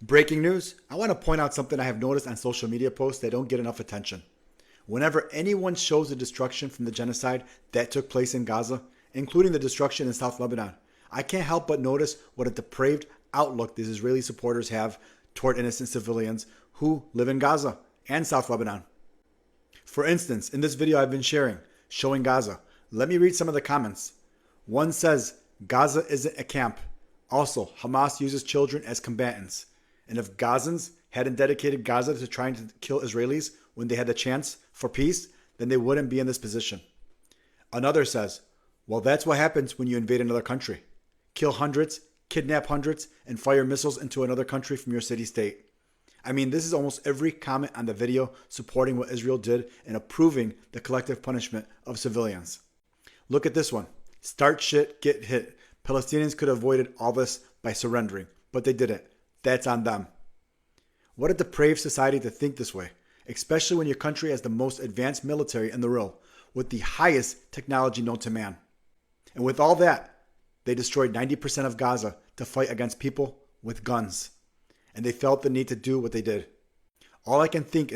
Breaking news, I want to point out something I have noticed on social media posts that don't get enough attention. Whenever anyone shows the destruction from the genocide that took place in Gaza, including the destruction in South Lebanon, I can't help but notice what a depraved outlook these Israeli supporters have toward innocent civilians who live in Gaza and South Lebanon. For instance, in this video I've been sharing, showing Gaza, let me read some of the comments. One says, Gaza isn't a camp. Also, Hamas uses children as combatants. And if Gazans hadn't dedicated Gaza to trying to kill Israelis when they had the chance for peace, then they wouldn't be in this position. Another says, well, that's what happens when you invade another country. Kill hundreds, kidnap hundreds, and fire missiles into another country from your city-state. I mean, this is almost every comment on the video supporting what Israel did and approving the collective punishment of civilians. Look at this one. Start shit, get hit. Palestinians could have avoided all this by surrendering, but they didn't. That's on them. What a depraved society to think this way, especially when your country has the most advanced military in the world, with the highest technology known to man. And with all that, they destroyed 90% of Gaza to fight against people with guns. And they felt the need to do what they did. All I can think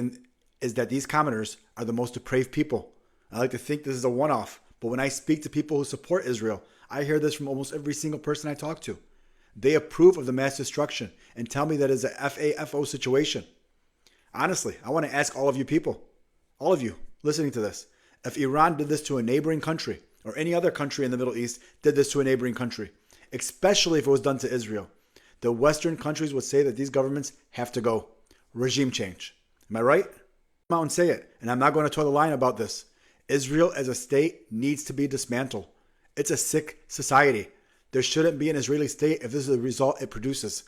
is that these commenters are the most depraved people. I like to think this is a one-off, but when I speak to people who support Israel, I hear this from almost every single person I talk to. They approve of the mass destruction and tell me that it's a FAFO situation. Honestly, I want to ask all of you people, all of you listening to this, if Iran did this to a neighboring country or any other country in the Middle East did this to a neighboring country, especially if it was done to Israel, the Western countries would say that these governments have to go. Regime change. Am I right? Come out and say it, and I'm not going to toe the line about this. Israel as a state needs to be dismantled. It's a sick society. There shouldn't be an Israeli state if this is the result it produces.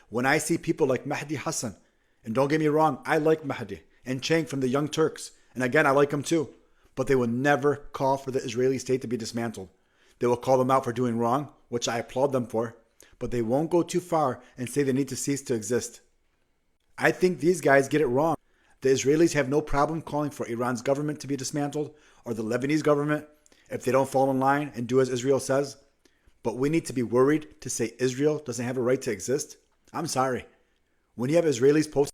When I see people like Mahdi Hassan, and don't get me wrong, I like Mahdi and Chang from the Young Turks, and again, I like them too, but they will never call for the Israeli state to be dismantled. They will call them out for doing wrong, which I applaud them for, but they won't go too far and say they need to cease to exist. I think these guys get it wrong. The Israelis have no problem calling for Iran's government to be dismantled or the Lebanese government if they don't fall in line and do as Israel says. But we need to be worried to say Israel doesn't have a right to exist? I'm sorry. When you have Israelis posting